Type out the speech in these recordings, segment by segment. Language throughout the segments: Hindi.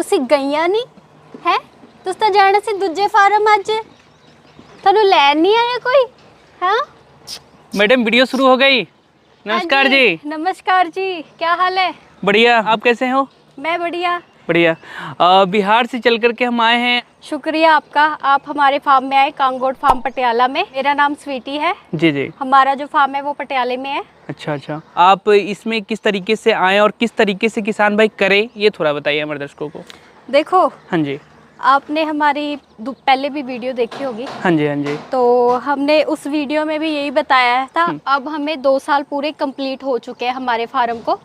ਤੁਸੀਂ ਗਈਆਂ ਨਹੀਂ ਹੈ? ਤੁਸੀਂ ਤਾਂ ਜਾਣਾ ਸੀ ਦੂਜੇ ਫਾਰਮ ਅੱਜ, ਤੁਹਾਨੂੰ ਲੈਣ नहीं आया कोई? हाँ मैडम वीडियो शुरू हो गई। नमस्कार जी। नमस्कार जी, क्या हाल है? बढ़िया, आप कैसे हो? मैं बढ़िया। बढ़िया। बिहार से चल करके हम आए हैं। शुक्रिया आपका, आप हमारे फार्म में आए, कांगोड फार्म पटियाला में। मेरा नाम स्वीटी है। जी जी। हमारा जो फार्म है वो पटियाले में है। अच्छा अच्छा, आप इसमें किस तरीके से आए और किस तरीके से किसान भाई करे, ये थोड़ा बताइए हमारे दर्शकों को। देखो, हाँ जी। आपने हमारी पहले भी वीडियो देखी होगी। हाँ जी हाँ जी। तो हमने उस वीडियो में भी यही बताया था। अब हमें 2 साल पूरे कंप्लीट हो चुके हैं हमारे फार्म को।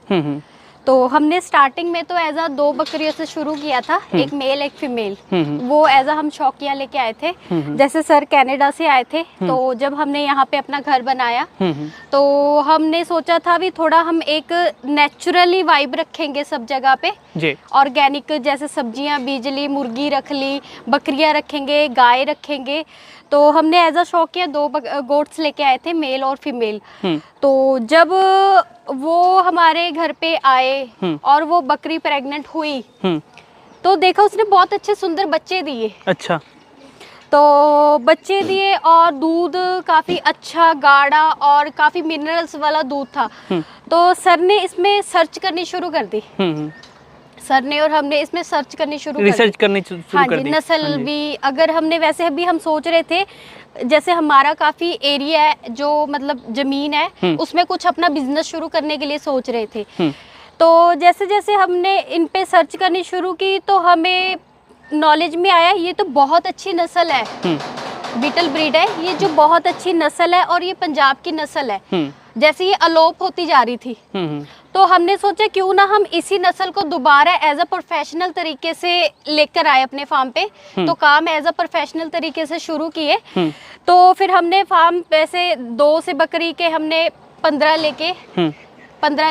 तो हमने स्टार्टिंग में तो एज अ 2 बकरियों से शुरू किया था, एक मेल एक फीमेल। वो एज अ हम शौकिया लेके आए थे। जैसे सर कनाडा से आए थे, तो जब हमने यहाँ पे अपना घर बनाया तो हमने सोचा था भी थोड़ा हम एक नेचुरली वाइब रखेंगे सब जगह पे। ऑर्गेनिक जैसे सब्जियां, बिजली, मुर्गी रख ली, बकरियां रखेंगे, गाय रखेंगे। तो हमने एज अ शौकिया 2 गोट्स लेके आए थे, मेल और फीमेल। तो जब वो हमारे घर पे आए और वो बकरी प्रेग्नेंट हुई तो देखा उसने बहुत अच्छे सुंदर बच्चे दिए। अच्छा। तो बच्चे दिए और दूध काफ़ी अच्छा गाढ़ा और काफ़ी मिनरल्स वाला दूध था। तो सर ने इसमें सर्च करनी शुरू कर दी। सर ने और हमने इसमें सर्च करनी शुरू रिसर्च करनी शुरू कर दी। नस्ल भी अगर हमने वैसे भी हम सोच रहे थे, जैसे हमारा काफ़ी एरिया है जो मतलब ज़मीन है, उसमें कुछ अपना बिजनेस शुरू करने के लिए सोच रहे थे। तो जैसे जैसे हमने इन पे सर्च करनी शुरू की तो हमें नॉलेज में आया ये तो बहुत अच्छी नस्ल है, बीटल ब्रीड है ये, जो बहुत अच्छी नस्ल है और ये पंजाब की नस्ल है। जैसे ये अलोप होती जा रही थी तो हमने सोचा क्यों ना हम इसी नस्ल को दोबारा एज अ प्रोफेशनल तरीके से लेकर आए अपने फार्म पे। तो काम एज अ प्रोफेशनल तरीके से शुरू किए। तो फिर हमने फार्म वैसे 2 से बकरी के हमने 15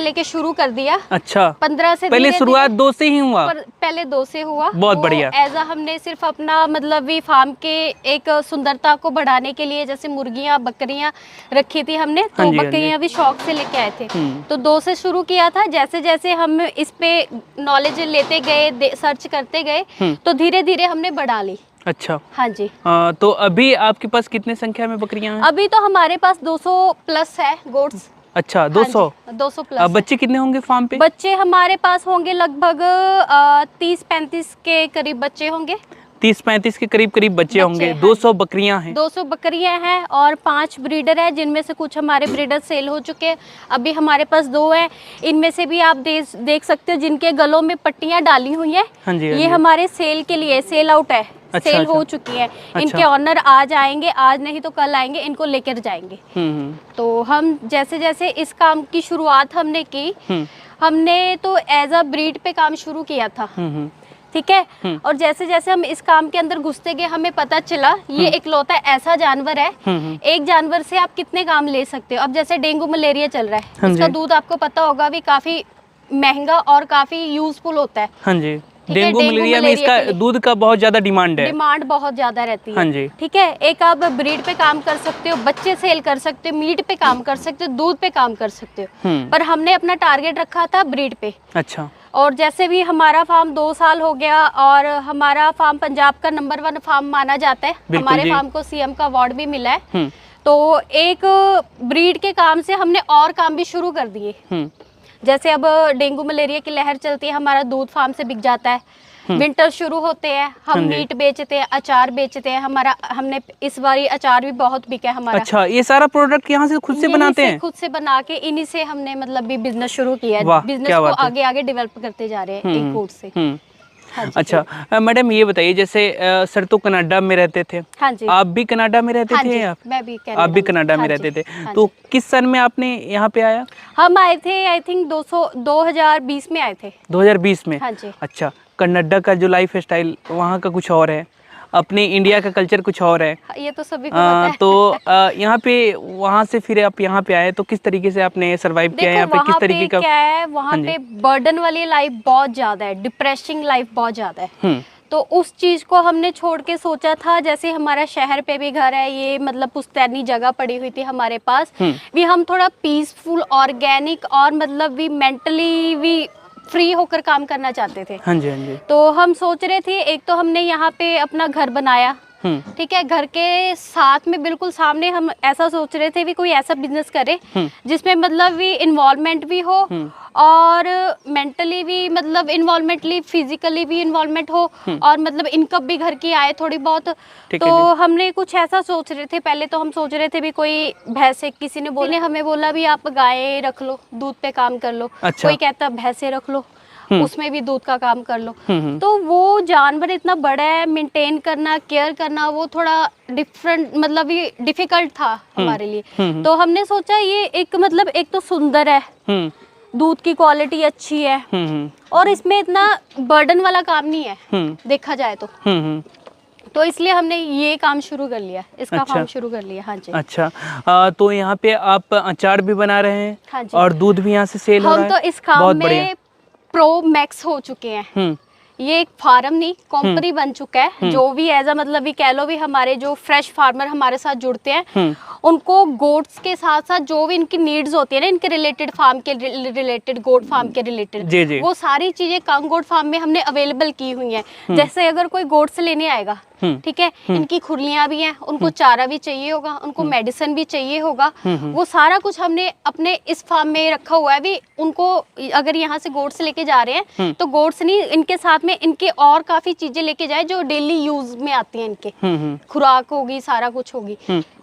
लेके शुरू कर दिया। अच्छा। 15 से पहले शुरुआत 2 से ही हुआ? पहले 2 से हुआ। बहुत बढ़िया। एज अ हमने सिर्फ अपना मतलब भी फार्म के एक सुंदरता को बढ़ाने के लिए जैसे मुर्गियां बकरियां रखी थी हमने, तो बकरियां भी शौक से लेके आए थे। तो 2 से शुरू किया था। जैसे जैसे हम इस पे नॉलेज लेते गए, सर्च करते गए, तो धीरे धीरे हमने बढ़ा ली। अच्छा। हाँ जी। तो अभी आपके पास कितने संख्या में बकरियां हैं? अभी तो हमारे पास 200 प्लस है गोट्स। अच्छा, 200? हाँ 200 प्लस। बच्चे कितने होंगे फार्म पे? बच्चे हमारे पास होंगे लगभग 30-35 के करीब बच्चे होंगे। 30-35 के करीब बच्चे होंगे। 200 बकरियां हैं। 200 बकरियां हैं और 5 ब्रीडर हैं, जिनमें से कुछ हमारे ब्रीडर सेल हो चुके हैं। अभी हमारे पास 2 हैं। इनमें से भी आप देख सकते हो जिनके गलों में पट्टियां डाली हुई हैं। ये हमारे सेल के लिए सेल आउट है। अच्छा, सेल अच्छा। हो चुकी है। अच्छा। इनके ऑनर आज आएंगे, आज नहीं तो कल आएंगे, इनको लेकर जाएंगे। तो हम जैसे जैसे इस काम की शुरुआत हमने की, हमने तो एज अ ब्रीड पे काम शुरू किया था। ठीक है। और जैसे जैसे हम इस काम के अंदर घुसते गए हमें पता चला ये इकलौता ऐसा जानवर है, एक जानवर से आप कितने काम ले सकते हो। अब जैसे डेंगू मलेरिया चल रहा है, इसका दूध आपको पता होगा भी काफी महंगा और काफी यूजफुल होता है। हाँ जी। डेंगू मलेरिया में इसका दूध का बहुत ज्यादा डिमांड है। डिमांड बहुत ज्यादा रहती है। हाँ जी। ठीक है। एक आप ब्रीड पे काम कर सकते हो, बच्चे सेल कर सकते हो, मीट पे काम कर सकते हो, दूध पे काम कर सकते हो। पर हमने अपना टारगेट रखा था ब्रीड पे। अच्छा। और जैसे भी हमारा फार्म 2 साल हो गया और हमारा फार्म पंजाब का नंबर 1 फार्म माना जाता है। हमारे फार्म को सीएम का अवार्ड भी मिला है। तो एक ब्रीड के काम से हमने और काम भी शुरू कर दिए। जैसे अब डेंगू मलेरिया की लहर चलती है, हमारा दूध फार्म से बिक जाता है। विंटर शुरू होते हैं, हम मीट बेचते हैं, अचार बेचते हैं। हमने इस बारी अचार भी बहुत बिका है हमारा। अच्छा, ये सारा प्रोडक्ट यहाँ से खुद से बनाते हैं? खुद से बना के इन्हीं से हमने मतलब भी बिजनेस शुरू किया है। बिजनेस को आगे आगे डेवलप करते जा रहे हैं एक फूड से। हाँ जी। अच्छा मैडम, ये बताइए जैसे सर तो कनाडा में रहते थे। हाँ जी। आप भी कनाडा में रहते थे? मैं भी आप भी कनाडा में रहते थे। तो किस सन में आपने यहाँ पे आया? हम आए थे आई थिंक 2020 में आए थे। 2020 में? हाँ जी। अच्छा, कनाडा का जो लाइफ स्टाइल वहाँ का कुछ और है, अपने इंडिया का कल्चर कुछ और है। ये तो सभी को पता है। तो यहाँ पे वहाँ से फिर आप यहाँ पे आए तो किस तरीके से आपने सरवाइव किया? यहाँ पे किस तरीके का क्या है, वहाँ पे बर्डन वाली लाइफ बहुत ज्यादा है, डिप्रेसिंग लाइफ बहुत ज्यादा है। तो उस चीज को हमने छोड़ के सोचा था, जैसे हमारा शहर पे भी घर है, ये मतलब पुश्तैनी जगह पड़ी हुई थी हमारे पास भी, हम थोड़ा पीसफुल ऑर्गेनिक और मतलब भी मेंटली भी फ्री होकर काम करना चाहते थे। हाँ जी, हाँ जी। तो हम सोच रहे थे, एक तो हमने यहाँ पे अपना घर बनाया, ठीक है, घर के साथ में बिल्कुल सामने हम ऐसा सोच रहे थे भी कोई ऐसा बिजनेस करे जिसमें मतलब भी इन्वॉल्वमेंट भी हो और मेंटली भी मतलब इन्वॉल्वमेंटली, फिजिकली भी इन्वॉल्वमेंट हो और मतलब इनकम भी घर की आए थोड़ी बहुत। तो हमने कुछ ऐसा सोच रहे थे। पहले तो हम सोच रहे थे भी कोई भैंसे, किसी ने बोले, हमें बोला भी आप गाय रख लो, दूध पे काम कर लो। अच्छा। कोई कहता भैंसे रख लो, उसमें भी दूध का काम कर लो। तो वो जानवर इतना बड़ा है, मेंटेन करना, केयर करना, वो थोड़ा डिफरेंट मतलब ये डिफिकल्ट था हमारे लिए। तो हमने सोचा ये एक मतलब एक तो सुंदर है, दूध की क्वालिटी अच्छी है और इसमें इतना बर्डन वाला काम नहीं है देखा जाए तो इसलिए हमने ये काम शुरू कर लिया, इसका अच्छा। फार्म शुरू कर लिया। हाँ जी। अच्छा, तो यहाँ पे आप अचार भी बना रहे हैं? हाँ जी। और दूध भी यहाँ से सेल हो रहा है? हम तो इस काम बहुत में बढ़िया। प्रो मैक्स हो चुके हैं। ये एक फार्म नहीं, कंपनी बन चुका है। जो भी एज मतलब भी कह लो भी हमारे जो फ्रेश फार्मर हमारे साथ जुड़ते हैं उनको गोट्स के साथ साथ जो भी इनकी नीड्स होती है ना, इनके रिलेटेड, फार्म के रिलेटेड, गोट फार्म के रिलेटेड, वो सारी चीजें कांग गोट फार्म में हमने अवेलेबल की हुई हैं। जैसे अगर कोई गोट्स लेने आएगा, ठीक है, इनकी खुरलियां भी हैं, उनको चारा भी चाहिए होगा, उनको मेडिसिन भी चाहिए होगा, वो सारा कुछ हमने अपने इस फार्म में रखा हुआ है। भी उनको अगर यहाँ से गोट्स लेके जा रहे हैं तो गोट्स नहीं, इनके साथ में इनके और काफी चीजें लेके जाए जो डेली यूज में आती हैं, इनके खुराक होगी, सारा कुछ होगी।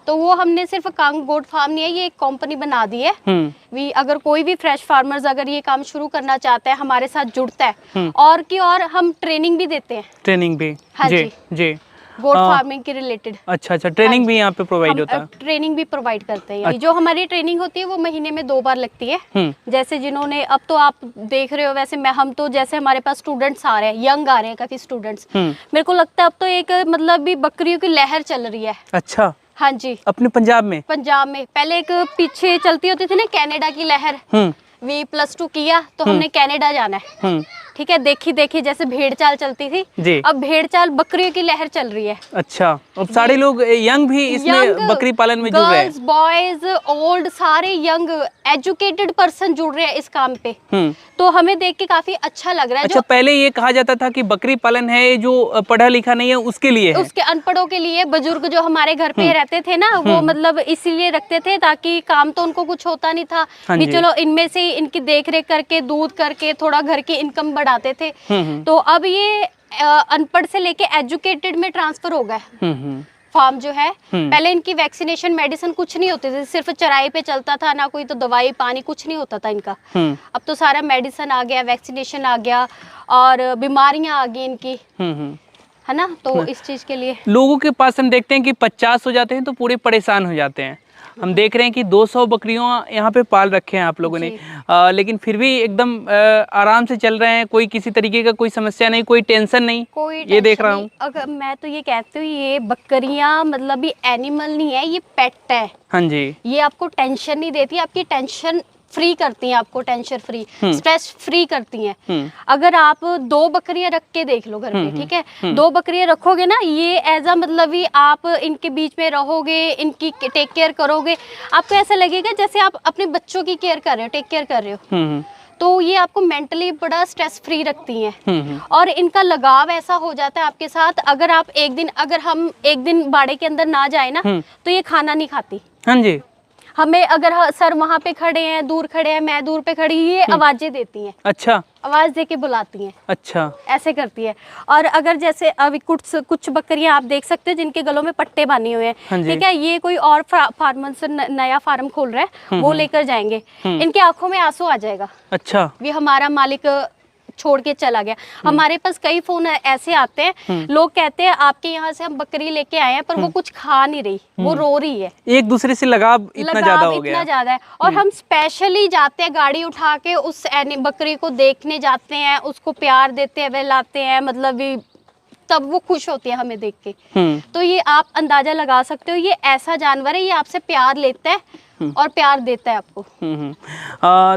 तो वो हमने सिर्फ कांग गोट फार्म नहीं है, ये एक कंपनी बना दी है। भी अगर कोई भी फ्रेश फार्मर्स अगर ये काम शुरू करना चाहता है, हमारे साथ जुड़ता है, और की और हम ट्रेनिंग भी देते हैं। ट्रेनिंग भी? हाँ जी, जी। गोट फार्मिंग के रिलेटेड। अच्छा, ट्रेनिंग भी यहाँ पे प्रोवाइड होता है? ट्रेनिंग भी प्रोवाइड करते हैं। जो हमारी ट्रेनिंग होती है वो महीने में 2 बार लगती है। जैसे जिन्होंने, अब तो आप देख रहे हो, वैसे हम तो जैसे हमारे पास स्टूडेंट्स आ रहे हैं, यंग आ रहे हैं काफी स्टूडेंट्स। मेरे को लगता है अब तो एक मतलब भी बकरियों की लहर चल रही है। अच्छा। हाँ जी। अपने पंजाब में? पंजाब में पहले एक पीछे चलती होती थी ना कनाडा की लहर। V+2 किया तो हमने कनाडा जाना है, ठीक है, देखी जैसे भेड़ चाल चलती थी, अब भेड़ चाल बकरियों की लहर चल रही है। अच्छा, अब सारे लोग यंग भी इसमें बकरी पालन में जुड़ रहे हैं? गर्ल्स, बॉयज, ओल्ड, सारे यंग एजुकेटेड पर्सन जुड़ रहे हैं इस काम पे। तो हमें देख के काफी अच्छा लग रहा है। अच्छा, पहले ये कहा जाता था कि बकरी पालन है जो पढ़ा लिखा नहीं है उसके लिए है। उसके अनपढ़ों के लिए, बुजुर्ग जो हमारे घर पे रहते थे ना, वो मतलब इसीलिए रखते थे ताकि काम तो उनको कुछ होता नहीं था, भी चलो इनमें से इनकी देख रेख करके, दूध करके थोड़ा घर की इनकम बढ़ाते थे। तो अब ये अनपढ़ से लेके एजुकेटेड में ट्रांसफर हो गया फार्म जो है। पहले इनकी वैक्सीनेशन, मेडिसिन कुछ नहीं होती थी, सिर्फ चराई पे चलता था, ना कोई तो दवाई पानी कुछ नहीं होता था इनका। अब तो सारा मेडिसिन आ गया, वैक्सीनेशन आ गया और बीमारियां आ गई इनकी, है ना। तो इस चीज के लिए लोगों के पास हम देखते हैं कि 50 हो जाते हैं तो पूरे परेशान हो जाते हैं। हम देख रहे हैं कि 200 बकरियों यहाँ पे पाल रखे हैं आप लोगों ने, लेकिन फिर भी एकदम आराम से चल रहे हैं, कोई किसी तरीके का कोई समस्या नहीं, कोई टेंशन नहीं, ये देख रहा हूँ। अगर मैं तो ये कहती हूँ, ये बकरियाँ मतलब ये एनिमल नहीं है, ये पेट है। हाँ जी। ये आपको टेंशन नहीं देती, आपकी टेंशन फ्री करती हैं, आपको टेंशन फ्री, स्ट्रेस फ्री करती हैं। अगर आप 2 बकरियां रख के देख लो घर पे, ठीक है, 2 बकरियां रखोगे ना, ये एज अ मतलब ही आप इनके बीच में रहोगे, इनकी टेक केयर करोगे, आपको ऐसा लगेगा जैसे आप अपने बच्चों की केयर कर रहे हो, टेक केयर कर रहे हो। तो ये आपको मेंटली बड़ा स्ट्रेस फ्री रखती हैं और इनका लगाव ऐसा हो जाता है आपके साथ। अगर आप अगर हम एक दिन बाड़े के अंदर ना जाए ना, तो ये खाना नहीं खाती। हाँ जी। हमें अगर सर वहाँ पे खड़े हैं, दूर खड़े हैं, मैं दूर पे खड़ी, ये आवाजें देती हैं। अच्छा, आवाज दे के बुलाती हैं। अच्छा, ऐसे करती है। और अगर जैसे अभी कुछ बकरियां आप देख सकते हैं जिनके गलों में पट्टे बांधे हुए हैं, ठीक है, ये कोई और फार्मर से नया फार्म खोल रहा है, वो लेकर जाएंगे, इनके आंखों में आंसू आ जाएगा। अच्छा, भी हमारा मालिक छोड़ के चला गया। हमारे पास कई फोन ऐसे आते हैं, लोग कहते हैं आपके यहाँ से हम बकरी लेके आए हैं, पर वो कुछ खा नहीं रही, वो रो रही है। एक दूसरे से लगाव इतना ज्यादा हो गया, इतना ज्यादा है। और हम स्पेशली जाते हैं, गाड़ी उठा के उस बकरी को देखने जाते हैं, उसको प्यार देते हैं, लाते हैं, मतलब तब वो खुश होती है हमें देख के। तो ये आप अंदाजा लगा सकते हो, ये ऐसा जानवर है, ये आपसे प्यार लेता है और प्यार देता है आपको।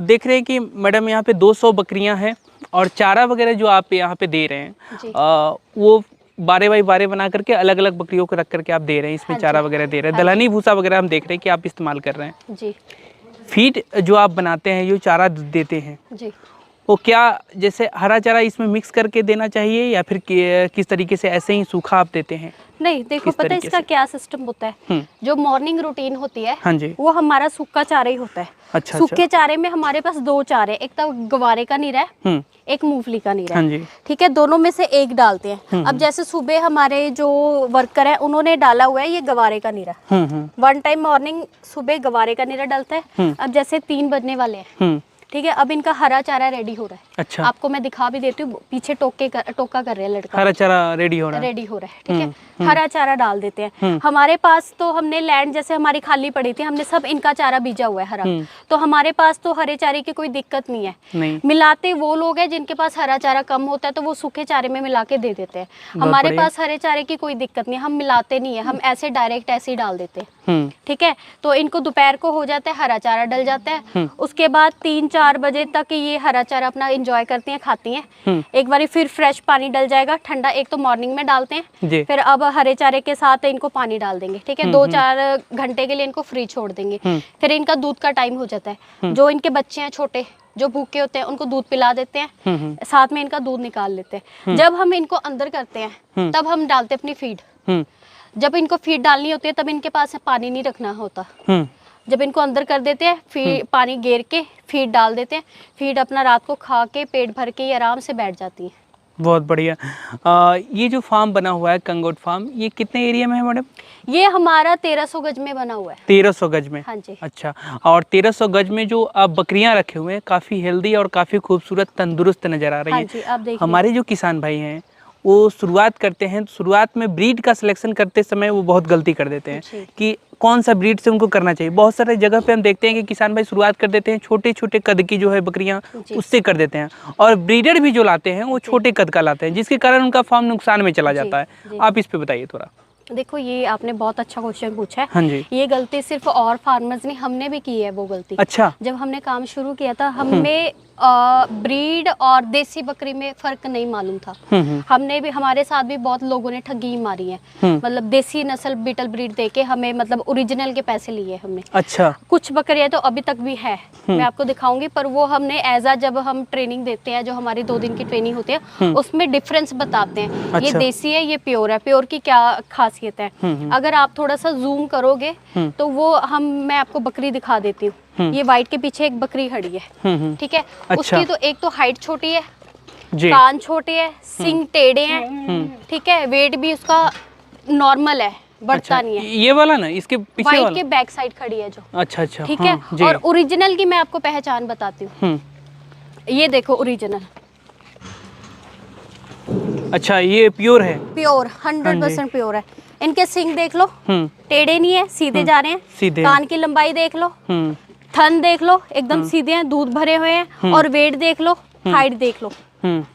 देख रहे हैं कि मैडम यहाँ पे 200 बकरियां हैं और चारा वगैरह जो आप यहाँ पे दे रहे हैं, वो 12 बाई 12 बना करके अलग अलग बकरियों को रख करके आप दे रहे हैं, इसमें चारा वगैरह दे रहे हैं, दलहनी भूसा वगैरह हम देख रहे हैं कि आप इस्तेमाल कर रहे हैं जी। फीड जो आप बनाते हैं, जो चारा देते हैं जी, वो क्या जैसे हरा चारा इसमें मिक्स करके देना चाहिए या फिर किस तरीके से ऐसे ही सूखा आप देते हैं? नहीं, देखो किस पता है तरीके इसका से? क्या सिस्टम होता है। जो मॉर्निंग रूटीन होती है, हाँ जी। वो हमारा सूखा चारा ही होता है। अच्छा, सूखे चारे में हमारे पास 2 चारे, एक तो गवारे का नीरा है, एक मूंगफली का नीरा हाँ है। जी। ठीक है, दोनों में से एक डालते हैं। अब जैसे सुबह हमारे जो वर्कर है उन्होंने डाला हुआ है ये गवारे का नीरा। वन टाइम मॉर्निंग सुबह गवारे का नीरा डालता है। अब जैसे 3 बजने वाले हैं, ठीक है, अब इनका हरा चारा रेडी हो रहा है। अच्छा। आपको मैं दिखा भी देती हूँ, पीछे टोका कर रहे हैं लड़का, हरा चारा रेडी हो रहा है। रेडी हो रहा है। ठीक है, हरा चारा डाल देते हैं। हमारे पास तो हमने लैंड जैसे हमारी खाली पड़ी थी, हमने सब इनका चारा बीजा हुआ है हरा, तो हमारे पास तो हरे चारे की कोई दिक्कत नहीं है। नहीं। मिलाते वो लोग हैं जिनके पास हरा चारा कम होता है तो वो सूखे चारे में मिला के दे देते हैं। हमारे पास हरे चारे की कोई दिक्कत नहीं है, हम मिलाते नहीं है, हम ऐसे डायरेक्ट ऐसे ही डाल देते हैं। ठीक है, तो इनको दोपहर को हो जाता है, हरा चारा डल जाता है। उसके बाद 3-4 बजे तक ये हरा चारा अपना एंजॉय करती हैं, खाती हैं। एक बारी फिर फ्रेश पानी डल जाएगा ठंडा, एक तो मॉर्निंग में डालते हैं, फिर अब हरे चारे के साथ इनको पानी डाल देंगे। ठीक है, 2-4 घंटे के लिए इनको फ्री छोड़ देंगे। फिर इनका दूध का टाइम हो जाता है। जो इनके बच्चे हैं छोटे जो भूखे होते हैं उनको दूध पिला देते हैं, साथ में इनका दूध निकाल लेते हैं। जब हम इनको अंदर करते हैं तब हम डालते हैं अपनी फीड। जब इनको फीड डालनी होती है तब इनके पास पानी नहीं रखना होता। जब इनको अंदर कर देते हैं, फिर पानी गेर के फीड डाल देते हैं, फीड अपना रात को खा के पेट भर के ये आराम से बैठ जाती है। बहुत बढ़िया। ये जो फार्म बना हुआ है कंगोट फार्म, ये कितने एरिया में है मैडम? ये हमारा 1300 गज में बना हुआ है। 1300 गज में? हाँ जी। अच्छा, और 1300 गज में जो आप बकरियां रखे हुए हैं काफ़ी हेल्दी और काफ़ी खूबसूरत तंदुरुस्त नज़र आ रही हाँ हैं। जी, आप देखिए। हमारे जो किसान भाई हैं वो शुरुआत करते हैं, शुरुआत में ब्रीड का सिलेक्शन करते समय वो बहुत गलती कर देते हैं कि कौन सा ब्रीड से उनको करना चाहिए। बहुत सारे जगह पे हम देखते हैं कि किसान भाई शुरुआत कर देते हैं छोटे छोटे कद की जो है बकरियां, उससे कर देते हैं, और ब्रीडर भी जो लाते हैं वो छोटे कद का लाते हैं, जिसके कारण उनका फार्म नुकसान में चला जाता है। आप इस पे बताइए थोड़ा। देखो, ये आपने बहुत अच्छा क्वेश्चन पूछा है। हाँ जी। ये गलती सिर्फ और फार्मर्स नहीं, हमने भी की है वो गलती। अच्छा। जब हमने काम शुरू किया था हमें ब्रीड और देसी बकरी में फर्क नहीं मालूम था। हमने भी, हमारे साथ भी बहुत लोगों ने ठगी मारी है। मतलब देसी नस्ल बीटल ब्रीड देके हमें, मतलब ओरिजिनल के पैसे लिए हमने। अच्छा। कुछ बकरियां तो अभी तक भी है, मैं आपको दिखाऊंगी, पर वो हमने एज जब हम ट्रेनिंग देते हैं, जो हमारी 2 दिन की ट्रेनिंग होती है, उसमें डिफरेंस बताते हैं। अच्छा। ये देसी है, ये प्योर है, प्योर की क्या खासियत है। अगर आप थोड़ा सा जूम करोगे तो वो मैं आपको बकरी दिखा देती हूँ। ये वाइट के पीछे एक बकरी खड़ी है। ठीक है। अच्छा। उसकी तो एक तो हाइट छोटी है, कान छोटे है, सिंग टेढ़े हैं। ठीक है, वेट भी उसका नॉर्मल है, बढ़ता नहीं है। ये वाला ना, इसके पीछे वाला, वाइट के बैक साइड खड़ी है जो। अच्छा अच्छा। ठीक है। और ओरिजिनल की मैं आपको पहचान बताती हूँ। ये देखो ओरिजिनल। अच्छा, ये प्योर है? प्योर, 100% प्योर है। इनके सिंग देख लो, टेढ़े नहीं है, सीधे जा रहे हैं। सीधे। कान की लंबाई देख लो, थन देख लो, एकदम सीधे हैं, दूध भरे हुए हैं। और वेट देख लो, हाइट देख लो,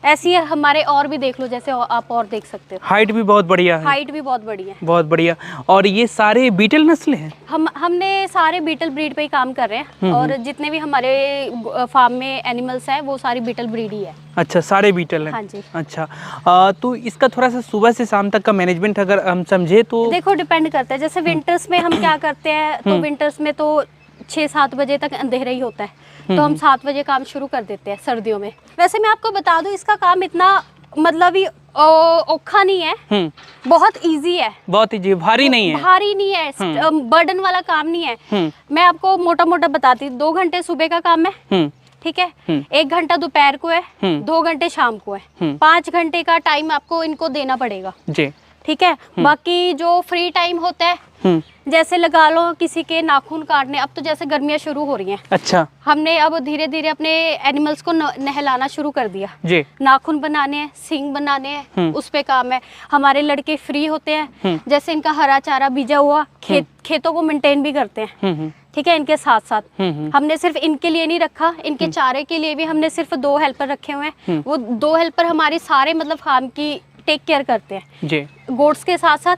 ऐसी है। हमारे और भी देख लो, जैसे आप और देख सकते हो। हाइट भी बहुत बढ़िया है। हाइट भी बहुत बढ़िया है। बहुत बढ़िया। और ये सारे बीटल नस्ल हैं? हमने सारे बीटल ब्रीड पे ही काम कर रहे हैं, और जितने भी हमारे फार्म में एनिमल्स हैं वो सारी बीटल ब्रीड ही है। अच्छा, सारे बीटल हैं? हाँ जी। अच्छा, तो इसका थोड़ा सा सुबह से शाम तक का मैनेजमेंट अगर हम समझे तो? देखो, डिपेंड करता है। जैसे विंटर्स में हम क्या करते हैं, तो विंटर्स में तो 6-7 बजे तक अंधेरा ही होता है, तो हम 7 बजे काम शुरू कर देते हैं सर्दियों में। वैसे मैं आपको बता दूं, इसका काम इतना मतलब ही औखा नहीं है, बहुत इजी है। बहुत इजी, भारी नहीं है? भारी नहीं है, बर्डन वाला काम नहीं है। मैं आपको मोटा मोटा बताती हूँ। 2 घंटे सुबह का काम है, ठीक है, 1 घंटा दोपहर को है, 2 घंटे शाम को है, 5 घंटे का टाइम आपको इनको देना पड़ेगा जी। ठीक है। बाकी जो फ्री टाइम होता है, जैसे लगा लो किसी के नाखून काटने, अब तो जैसे गर्मियाँ शुरू हो रही हैं। अच्छा। हमने अब धीरे धीरे अपने एनिमल्स को नहलाना शुरू कर दिया जी। नाखून बनाने हैं, सींग बनाने हैं, उस पे काम है। हमारे लड़के फ्री होते हैं, जैसे इनका हरा चारा बीजा हुआ, खेतों को मेंटेन भी करते हैं। ठीक है। इनके साथ साथ हमने सिर्फ इनके लिए नहीं रखा, इनके चारे के लिए भी हमने सिर्फ 2 हेल्पर रखे हुए हैं। वो 2 हेल्पर हमारी सारे मतलब फार्म की टेक केयर करते हैं जी। गोट्स के साथ साथ,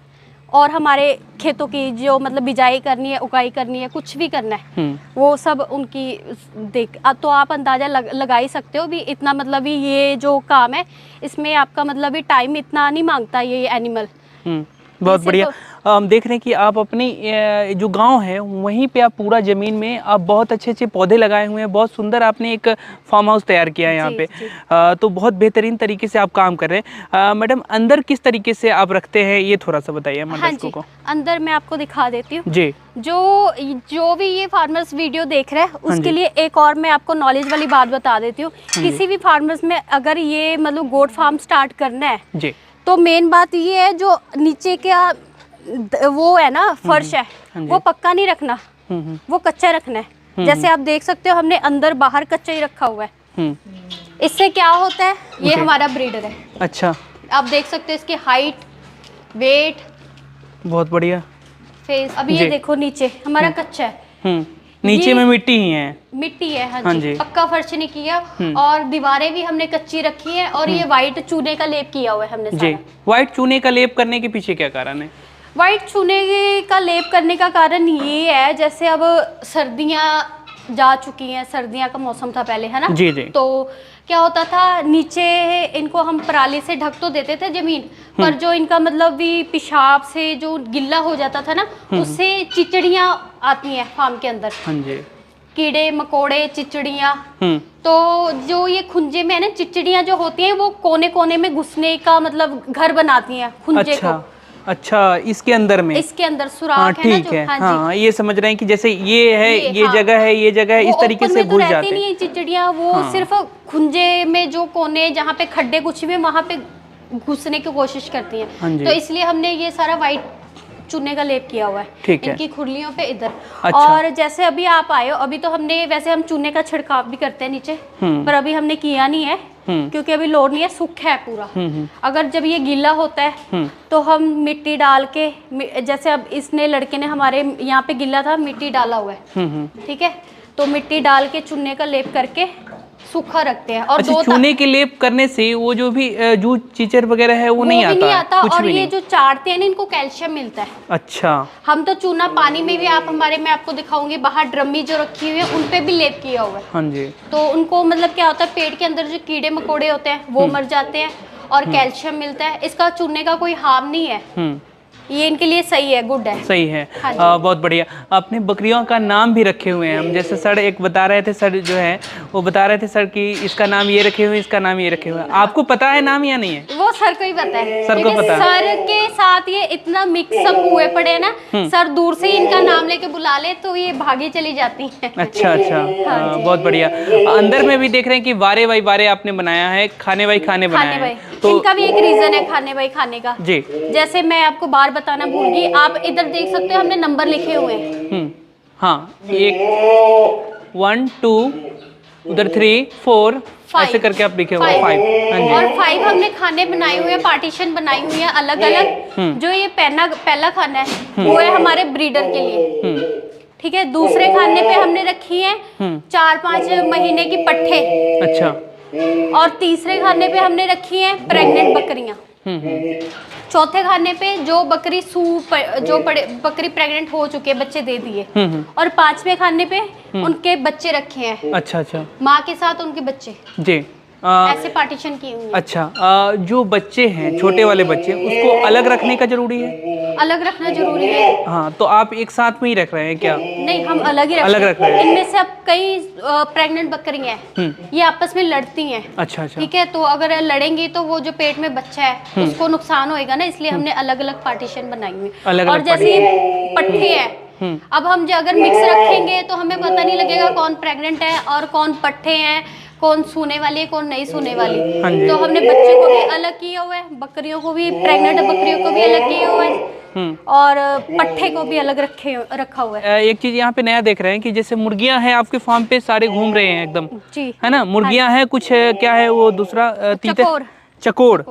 और हमारे खेतों की जो मतलब बिजाई करनी है, उगाई करनी है, कुछ भी करना है, वो सब उनकी देख। तो आप अंदाजा लगा ही सकते हो भी, इतना मतलब ये जो काम है इसमें आपका मतलब टाइम इतना नहीं मांगता ये एनिमल। बहुत बढ़िया। हम देख रहे हैं कि आप अपनी जो गांव है वहीं पे आप पूरा ज़मीन में आप बहुत अच्छे अच्छे पौधे लगाए हुए हैं, बहुत सुंदर आपने एक फार्म हाउस तैयार किया है यहाँ पे। तो बहुत बेहतरीन तरीके से आप काम कर रहे हैं। मैडम, अंदर किस तरीके से आप रखते हैं ये थोड़ा सा बताइए हमारे दर्शकों को। अंदर मैं आपको दिखा देती हूँ जी। जो भी ये फार्मर्स वीडियो देख रहे हैं उसके लिए एक और मैं आपको नॉलेज वाली बात बता देती हूँ। किसी भी फार्मर्स में अगर ये मतलब गोट फार्म स्टार्ट करना है जी, तो मेन बात ये है, जो नीचे का वो है ना फर्श है वो पक्का नहीं रखना, वो कच्चा रखना है। जैसे आप देख सकते हो हमने अंदर बाहर कच्चा ही रखा हुआ है। इससे क्या होता है, ये हमारा ब्रीडर है। अच्छा, आप देख सकते हो इसकी हाइट, वेट, बहुत बढ़िया फेस। अब ये देखो नीचे हमारा कच्चा है, नीचे में मिट्टी ही है, मिट्टी है। हाँ जी, पक्का फर्श नहीं किया और दीवारें भी हमने कच्ची रखी है और ये वाइट चूने का लेप किया हुआ है हमने सारा। जी। वाइट चूने का लेप करने के पीछे क्या कारण है? वाइट चूने का लेप करने का कारण ये है, जैसे अब सर्दियाँ जा चुकी हैं, सर्दियाँ का मौसम था पहले, है ना। जी जी। तो क्या होता था, नीचे इनको हम पराली से ढक तो देते थे जमीन, पर जो इनका मतलब भी पेशाब से जो गिल्ला हो जाता था ना, उससे चिचड़ियाँ आती हैं फार्म के अंदर। हाँ जी। कीड़े मकोड़े, चिचड़ियाँ। तो जो ये खुंजे में है ना, चिचड़ियाँ जो होती हैं वो कोने कोने में घुसने का मतलब घर बनाती हैं खुंजे को। अच्छा, इसके अंदर में, इसके अंदर सुराख है ना जो। हाँ, हाँ, ये समझ रहे हैं कि जैसे ये है, ये जगह है, ये जगह है, इस तरीके से घुस जाते हैं। नहीं है चिचड़ियाँ, वो सिर्फ खुंजे में जो कोने जहाँ पे खड्डे कुछ भी वहाँ पे घुसने की कोशिश करती हैं। तो इसलिए हमने ये सारा वाइट चूने का लेप किया हुआ है इनकी खुरलियों पे इधर। अच्छा। और जैसे अभी आप आए हो, अभी तो हमने वैसे हम चूने का छिड़काव भी करते हैं नीचे, पर अभी हमने किया नहीं है क्योंकि अभी लोड नहीं है, सूखा है पूरा। अगर जब ये गीला होता है तो हम मिट्टी डाल के, जैसे अब इसने लड़के ने हमारे यहाँ पे गीला था, मिट्टी डाला हुआ है, ठीक है, तो मिट्टी डाल के चूने का लेप करके सूखा रखते हैं। और अच्छा, चूने के लेप करने से वो जो भी जो चीचर वगैरह है वो नहीं आता, कुछ और भी ये नहीं। जो चाटते हैं ना, इनको कैल्शियम मिलता है। अच्छा। हम तो चूना पानी में भी, आप हमारे मैं आपको दिखाऊंगी, बाहर ड्रमी जो रखी हुई है उन पे भी लेप किया हुआ है। हाँ जी। तो उनको मतलब क्या होता है, पेट के अंदर जो कीड़े मकोड़े होते हैं वो मर जाते हैं और कैल्शियम मिलता है। इसका चूने का कोई हार्म नहीं है, ये इनके लिए सही है, गुड है। सही है। बहुत बढ़िया। आपने बकरियों का नाम भी रखे हुए हैं। हम जैसे सर एक बता रहे थे, सर जो है वो बता रहे थे सर कि इसका नाम ये रखे हुए हैं, इसका नाम ये रखे हुए हैं। आपको पता है नाम या नहीं है? वो सर को ही पता है। सर को पता है। सर के साथ ये इतना मिक्सअप हुए पड़े हैं ना, सर दूर से ही इनका नाम लेके बुला ले तो ये भागी चली जाती है। अच्छा अच्छा। बहुत बढ़िया। अंदर में भी देख रहे हैं कि वारे बाई वारे आपने बनाया है, खाने बाई खाने बनाया है। तो इनका भी एक रीजन है खाने बाई खाने का जी। जैसे मैं आपको बार बताना भूल गई, आप इधर देख सकते हो हमने नंबर लिखे हुए हैं। हाँ, 1 1 2 उधर 3 4 ऐसे करके आप लिखे हुए 5। और 5 हमने खाने बनाए हुए हैं, पार्टीशन बनाई हुई है अलग अलग। जो ये पहला खाना है वो है हमारे ब्रीडर के लिए, ठीक है। दूसरे खाने पे हमने रखी है 4-5 महीने की पट्ठे। अच्छा। और तीसरे खाने पे हमने रखी है प्रेग्नेंट बकरियां। चौथे खाने पे जो बकरी बकरी प्रेग्नेंट हो चुके हैं, बच्चे दे दिए। और 5वें खाने पे उनके बच्चे रखे हैं। अच्छा अच्छा। माँ के साथ उनके बच्चे जी। ऐसे पार्टीशन की हुई है। अच्छा। जो बच्चे हैं, छोटे वाले बच्चे, उसको अलग रखने का जरूरी है? अलग रखना जरूरी है। हाँ, तो आप एक साथ में ही रख रहे हैं क्या? नहीं, हम अलग ही रख रहे हैं। इनमें से अब कई प्रेग्नेंट बकरियां हैं, ये आपस में लड़ती हैं। अच्छा अच्छा। ठीक है, तो अगर लड़ेंगी तो वो जो पेट में बच्चा है उसको नुकसान होएगा ना, इसलिए हमने अलग अलग पार्टीशन बनाई हुई। और जैसे पट्ठे हैं, अब हम जो अगर मिक्स रखेंगे तो हमें पता नहीं लगेगा कौन प्रेग्नेंट है और कौन पट्ठे हैं, कौन सूने वाली है कौन नहीं सूने वाली। तो हमने बच्चे को भी अलग किया हुआ है, बकरियों को भी, प्रेग्नेंट बकरियों को भी अलग किया हुआ है और पट्ठे को भी अलग रखा हुआ है। एक चीज यहाँ पे नया देख रहे हैं कि जैसे मुर्गियां हैं आपके फार्म पे, सारे घूम रहे हैं एकदम जी, है ना। मुर्गियां हैं, कुछ क्या है वो दूसरा चकोर।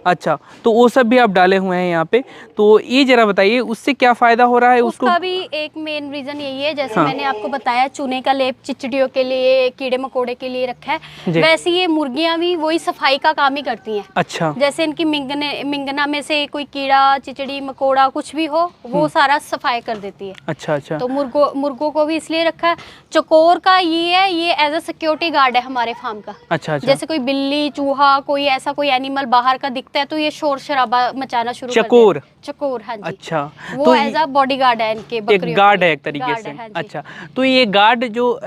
अच्छा, तो वो सब भी आप डाले हुए हैं यहाँ पे। तो ये जरा बताइए उससे क्या फायदा हो रहा है? उसका भी एक मेन रीजन यही है, जैसे मैंने आपको बताया चूने का लेप चिचड़ियों के लिए, कीड़े मकोड़े के लिए रखा है, वैसे ये मुर्गियां भी वही सफाई का काम ही करती हैं। अच्छा। जैसे इनकी मिंगना में से कोई कीड़ा चिचड़ी मकोड़ा कुछ भी हो, वो सारा सफाई कर देती है। अच्छा अच्छा। तो मुर्गों को भी इसलिए रखा है। चकोर का ये है, ये एज अ सिक्योरिटी गार्ड है हमारे फार्म का। अच्छा अच्छा। जैसे कोई बिल्ली चूहा कोई ऐसा कोई एनिमल बाहर का दिखता है तो ये शोर शराबा मचाना शुरू कर चकोर? देते हैं। चकोर, हाँ जी। अच्छा, वो तो एज अ बॉडीगार्ड है इनके, बकरियों एक गार्ड के है लिए। एक तरीके गार्ड से। है, हाँ जी। अच्छा, तो ये गार्ड जो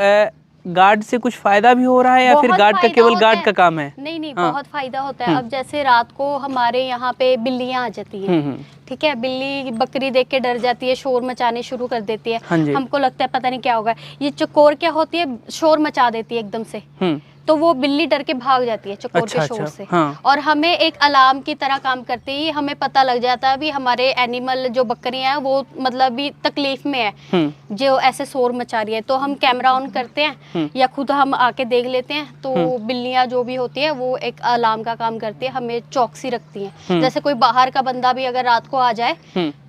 गार्ड से कुछ फायदा भी हो रहा है या फिर बहुत गार्ड का फायदा केवल होता गार्ड है। का काम है? नहीं नहीं, हाँ। बहुत फायदा होता है। अब जैसे रात को हमारे यहाँ पे बिल्लियाँ आ जाती हैं, हम्म। ठीक है, बिल्ली बकरी देख के डर जाती है, शोर मचाने शुरू कर देती है। हाँ जी। हमको लगता है पता नहीं क्या होगा। ये चकोर क्या होती है, शोर मचा देती है एकदम से, हम्म। तो वो बिल्ली डर के भाग जाती है चकोर अच्छा, के शोर अच्छा, से। हाँ। और हमें एक अलार्म की तरह काम करते ही हमें पता लग जाता है भी हमारे एनिमल जो बकरियां हैं वो मतलब भी तकलीफ में है, जो ऐसे शोर मचा रही है। तो हम कैमरा ऑन करते हैं या खुद हम आके देख लेते हैं, तो बिल्लियां जो भी होती है वो एक अलार्म का काम करती है, हमें चौकसी रखती हैं। जैसे कोई बाहर का बंदा भी अगर रात को आ जाए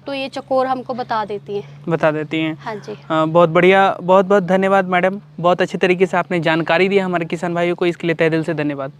तो ये चकोर हमको बता देती हैं। बता देती हैं। हाँ जी। बहुत बढ़िया, बहुत बहुत धन्यवाद मैडम, बहुत अच्छी तरीके से आपने जानकारी दी हमारे किसान भाइयों को, इसके लिए तहे दिल से धन्यवाद।